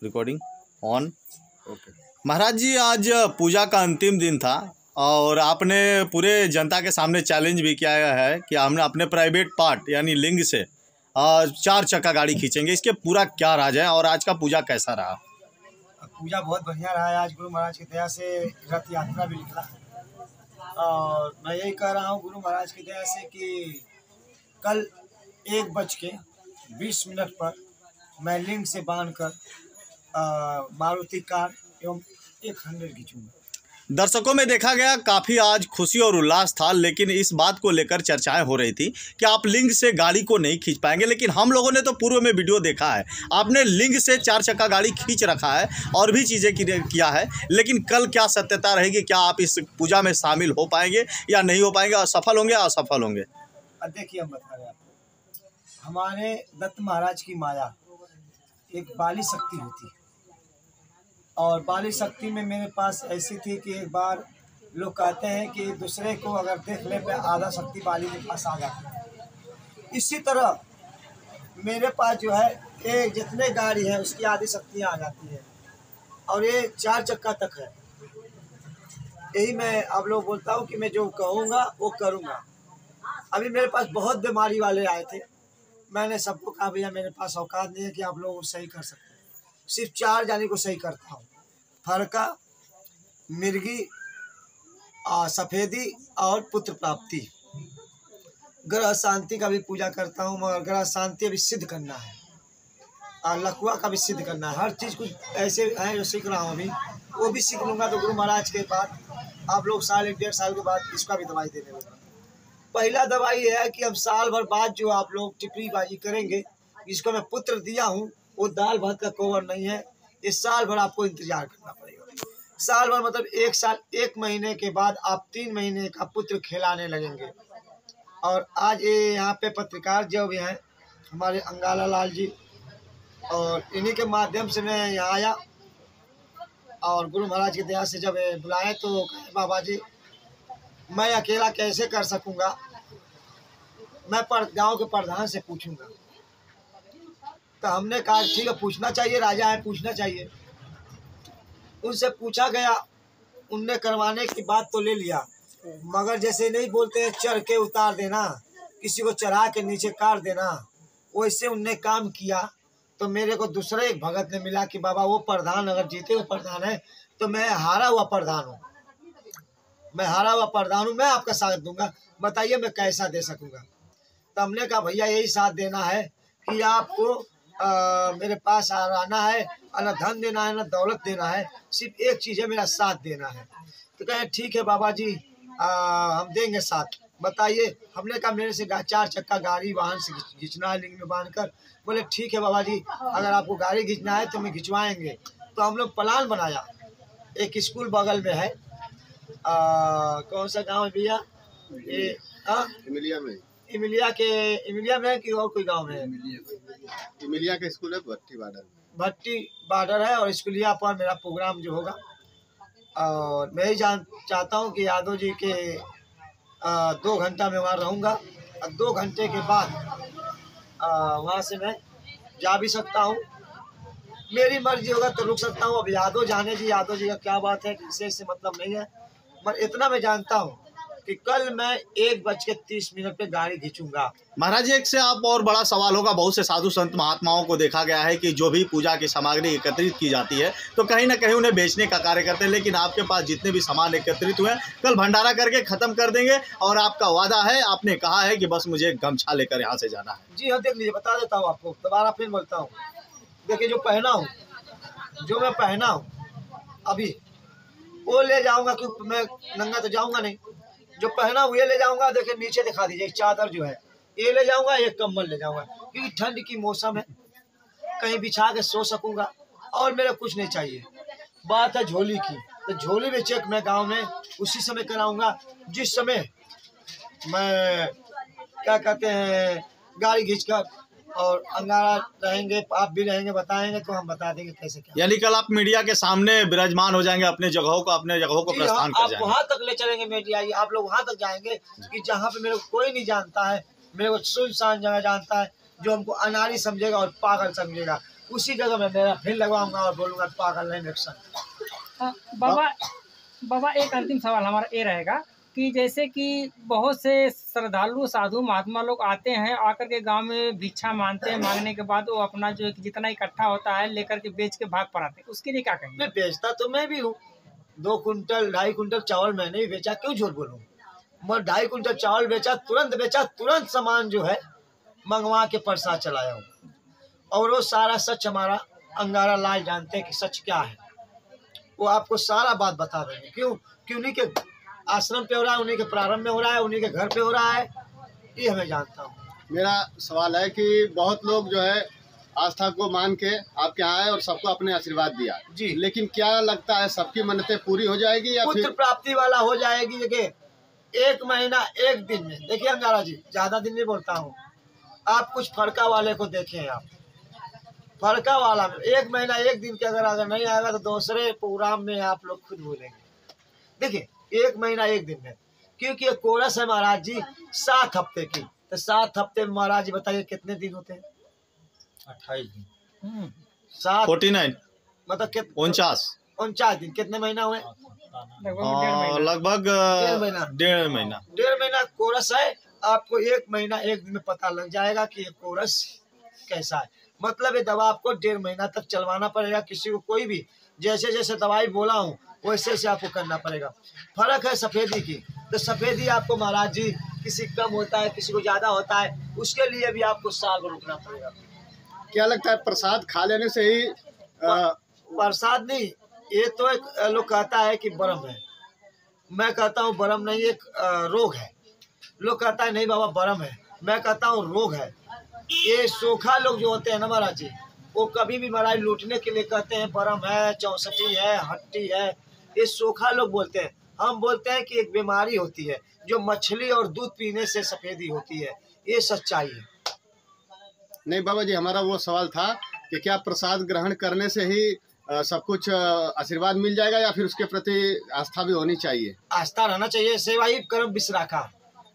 Recording on. Okay महाराज जी, आज पूजा का अंतिम दिन था और आपने पूरे जनता के सामने चैलेंज भी किया है कि हमने अपने प्राइवेट पार्ट यानी लिंग से 4 चक्का गाड़ी खींचेंगे। इसके पूरा क्या राज है और आज का पूजा कैसा रहा? पूजा बहुत बढ़िया रहा है। आज गुरु महाराज की दया से रथ यात्रा भी निकला और मैं यही कह रहा हूँ गुरु महाराज की दया से कि कल 1:20 पर मैं लिंग से बांधकर मारुति कार एवं 100 खींचूंगा। दर्शकों में देखा गया काफ़ी आज खुशी और उल्लास था, लेकिन इस बात को लेकर चर्चाएं हो रही थी कि आप लिंग से गाड़ी को नहीं खींच पाएंगे। लेकिन हम लोगों ने तो पूर्व में वीडियो देखा है, आपने लिंग से 4 चक्का गाड़ी खींच रखा है और भी चीज़ें किया है। लेकिन कल क्या सत्यता रहेगी? क्या आप इस पूजा में शामिल हो पाएंगे या नहीं हो पाएंगे? असफल होंगे या असफल होंगे? देखिए, हम बता रहे हैं आपको, हमारे दत्त महाराज की माया एक बाली शक्ति होती है और बाली शक्ति में मेरे पास ऐसी थी कि एक बार लोग कहते हैं कि दूसरे को अगर देख ले तो आधा शक्ति बाली के पास आ जाती है। इसी तरह मेरे पास जो है ये जितने गाड़ी है उसकी आधी शक्तियाँ आ जाती है और ये 4 चक्का तक है। यही मैं आप लोग बोलता हूँ कि मैं जो कहूँगा वो करूँगा। अभी मेरे पास बहुत बीमारी वाले आए थे, मैंने सबको कहा भैया मेरे पास औकात नहीं है कि आप लोग सही कर सकते, सिर्फ 4 जाने को सही करता हूँ। फरका, मिर्गी, सफ़ेदी और पुत्र प्राप्ति। ग्रह शांति का भी पूजा करता हूँ, मगर ग्रह शांति अभी सिद्ध करना है और लकुआ का भी सिद्ध करना है। हर चीज़ कुछ ऐसे है जो सीख रहा हूँ, अभी वो भी सीख लूँगा तो गुरु महाराज के बाद आप लोग 1.5 साल के बाद इसका भी दवाई देने लगा। पहला दवाई है कि अब साल भर बाद जो आप लोग टिप्पणीबाजी करेंगे, जिसको मैं पुत्र दिया हूँ वो दाल भात का कोवर नहीं है। इस साल भर आपको इंतजार करना पड़ेगा। साल भर मतलब 1 साल 1 महीने के बाद आप 3 महीने का पुत्र खिलाने लगेंगे। और आज ये यहाँ पे पत्रकार जो भी हैं हमारे अंगाला लाल जी, और इन्हीं के माध्यम से मैं यहाँ आया और गुरु महाराज की दया से जब बुलाए तो कहे बाबा जी मैं अकेला कैसे कर सकूँगा, मैं गांव के प्रधान से पूछूंगा। तो हमने कहा ठीक है, पूछना चाहिए, राजा है पूछना चाहिए। उनसे पूछा गया, उनने करवाने की बात तो ले लिया, मगर जैसे नहीं बोलते हैं चढ़ के उतार देना, किसी को चढ़ा के नीचे काट देना, वैसे उनने काम किया। तो मेरे को दूसरा एक भगत ने मिला कि बाबा वो प्रधान अगर जीते हुए प्रधान है तो मैं हारा हुआ प्रधान हूँ, मैं हारा हुआ प्रधान हूँ, मैं आपका साथ दूंगा, बताइए मैं कैसा दे सकूँगा। तो हमने कहा भैया यही साथ देना है कि आपको मेरे पास आना है, न धन देना है न दौलत देना है, सिर्फ एक चीज़ है, मेरा साथ देना है। तो कहे ठीक है बाबा जी हम देंगे साथ, बताइए। हमने कहा मेरे से 4 चक्का गाड़ी वाहन से खींचना है लिंग में बांधकर। बोले ठीक है बाबा जी, अगर आपको गाड़ी खींचना है तो मैं खिंचवाएंगे। तो हम लोग प्लान बनाया, एक स्कूल बगल में है, कौन सा गाँव है भैया ये? इमिलिया में है कि और कोई गांव में है? इमिलिया का स्कूल है, भट्टी बॉर्डर है। और स्कूलिया पर मेरा प्रोग्राम जो होगा, और मैं ही चाहता हूं कि यादव जी के 2 घंटा में वहाँ रहूँगा और 2 घंटे के बाद वहाँ से मैं जा भी सकता हूँ, मेरी मर्जी होगा तो रुक सकता हूँ। अब यादव जाने जी, यादव जी का क्या बात है, किसी से मतलब नहीं है, पर इतना मैं जानता हूँ कि कल मैं 1:30 पे गाड़ी खींचूंगा। महाराज एक से आप और बड़ा सवाल होगा, बहुत से साधु संत महात्माओं को देखा गया है कि जो भी पूजा की सामग्री एकत्रित की जाती है तो कहीं ना कहीं उन्हें बेचने का कार्य करते हैं, लेकिन आपके पास जितने भी सामान एकत्रित हुए कल भंडारा करके ख़त्म कर देंगे। और आपका वादा है, आपने कहा है कि बस मुझे गमछा लेकर यहाँ से जाना है। जी हाँ, देख लीजिए, बता देता हूँ आपको, दोबारा फिर बोलता हूँ। देखिए जो पहना हूँ, जो मैं पहना हूँ अभी वो ले जाऊँगा, क्योंकि मैं नंगा तो जाऊँगा नहीं। जो पहना हुए ले जाऊंगा, देखिए नीचे दिखा दीजिए, चादर जो है ये ले जाऊंगा, एक कंबल ले जाऊंगा, क्योंकि ठंड की मौसम है, कहीं बिछा के सो सकूंगा। और मेरा कुछ नहीं चाहिए। बात है झोली की, तो झोली में चेक मैं गांव में उसी समय कराऊंगा जिस समय मैं क्या कहते हैं गाड़ी खींचकर, और अंगारा रहेंगे, आप भी रहेंगे, बताएंगे तो हम बता देंगे कैसे क्या। यानी कल आप मीडिया के सामने विराजमान हो जाएंगे, अपने जगहों को प्रस्थान कर जाएंगे। आप वहाँ तक ले चलेंगे मीडिया, आप लोग वहाँ तक जाएंगे कि जहाँ पे मेरे को कोई नहीं जानता है, मेरे को सुनसान जगह जानता है, जो हमको अनाड़ी समझेगा और पागल समझेगा, उसी जगह मैं मेरा फिर लगवाऊंगा और बोलूँगा पागल नहीं एक्शन। बाबा एक अंतिम सवाल हमारा ये रहेगा कि जैसे कि बहुत से श्रद्धालु साधु महात्मा लोग आते हैं, आकर के गांव में भिक्षा मांगते हैं, मांगने के बाद वो अपना जो जितना इकट्ठा होता है लेकर के बेच के भाग पर आते हैं, उसके लिए क्या कहेंगे? मैं बेचता तो मैं भी हूँ, 2 कुंटल 2.5 कुंटल चावल मैंने भी बेचा, क्यों झूठ बोलूँ। मैं 2.5 कुंटल चावल बेचा, तुरंत सामान जो है मंगवा के प्रसाद चलाया हूँ। और वो सारा सच हमारा अंगारा लाल जानते हैं कि सच क्या है, वो आपको सारा बात बता देंगे। क्यों? कि उन्हीं के आश्रम पे हो रहा है, उन्हीं के प्रारंभ में हो रहा है, उन्हीं के घर पे हो रहा है, ये हमें जानता हूँ। मेरा सवाल है कि बहुत लोग जो है आस्था को मान के आपके यहाँ आए और सबको अपने आशीर्वाद दिया जी, लेकिन क्या लगता है सबकी मन्नतें पूरी हो जाएगी या पुत्र फिर प्राप्ति वाला हो जाएगी? देखिए 1 महीना 1 दिन में, देखिए अंगारा जी ज्यादा दिन नहीं बोलता हूँ, आप कुछ फड़का वाले को देखें, आप फड़का वाला में 1 महीना 1 दिन के अगर नहीं आएगा तो दूसरे प्रोग्राम में आप लोग खुद भूलेंगे। देखिए 1 महीना 1 दिन में, क्योंकि ये कोरस है महाराज जी 7 हफ्ते की, तो 7 हफ्ते में महाराज जी बताइए कितने दिन होते हैं? 28 दिन। 7 49 मतलब 49 दिन, कितने महीना हुए? लगभग 1.5 महीना। 1.5 महीना कोरस है। आपको 1 महीना 1 दिन में पता लग जाएगा कि ये कोरस कैसा है। मतलब ये दवा आपको 1.5 महीना तक चलवाना पड़ेगा। किसी को कोई भी जैसे जैसे दवाई बोला हूँ वैसे वैसे आपको करना पड़ेगा। फर्क है सफ़ेदी की, तो सफ़ेदी आपको महाराज जी किसी कम होता है, किसी को ज़्यादा होता है, उसके लिए भी आपको साल भर रुकना पड़ेगा। क्या लगता है प्रसाद खा लेने से ही प्रसाद नहीं, ये तो एक लोग कहता है कि बरम है, मैं कहता हूँ बरम नहीं, एक रोग है। लोग कहता है नहीं बाबा बरम है, मैं कहता हूँ रोग है। ये सोखा लोग जो होते हैं ना महाराज जी, वो कभी भी महाराज लूटने के लिए कहते हैं बरम है, 64 है, हट्टी है, ये सोखा लोग बोलते हैं। हम बोलते हैं कि एक बीमारी होती है जो मछली और दूध पीने से सफ़ेदी होती है, ये सच्चाई है। नहीं बाबा जी, हमारा वो सवाल था कि क्या प्रसाद ग्रहण करने से ही सब कुछ आशीर्वाद मिल जाएगा या फिर उसके प्रति आस्था भी होनी चाहिए? आस्था रहना चाहिए। सेवा ही कर्म विष रखा।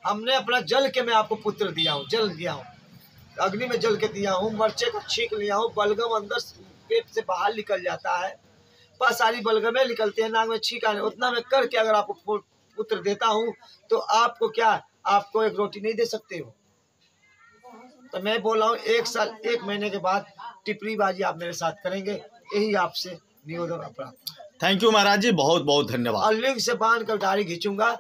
हमने अपना जल के मैं आपको पुत्र दिया हूँ, जल दिया हूँ, अग्नि में जल के दिया हूँ, मर्चे का छींक लिया हूँ, बलगम अंदर पेट से बाहर निकल जाता है, सारी बलगमें निकलते हैं, नाक में छींक आने, उतना मैं करके अगर आपको पुत्र देता हूँ तो आपको क्या, आपको एक रोटी नहीं दे सकते हो? तो मैं बोल रहा हूँ 1 साल 1 महीने के बाद टिपरी बाजी आप मेरे साथ करेंगे, यही आपसे निवेदन अपना। थैंक यू महाराज जी, बहुत बहुत धन्यवाद। और लिंग से बांध कर गाड़ी खींचूंगा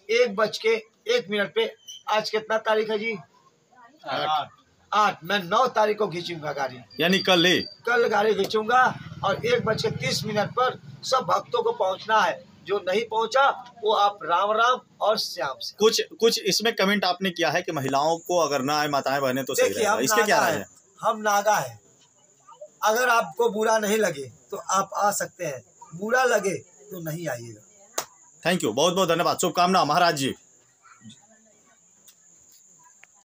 1:01 पे। आज कितना तारीख है जी? 8। मैं 9 तारीख को खींचूंगा गाड़ी, यानी कल गाड़ी खींचूंगा और 1:30 पर सब भक्तों को पहुंचना है। जो नहीं पहुंचा वो आप राम राम और श्याम से। कुछ इसमें कमेंट आपने किया है कि महिलाओं को अगर ना आए माताएं बहनें तो सही रहेगा, इसके क्या राय है? हम नागा है, अगर आपको बुरा नहीं लगे तो आप आ सकते हैं, बुरा लगे तो नहीं आइएगा। थैंक यू, बहुत बहुत धन्यवाद, शुभकामना महाराज जी।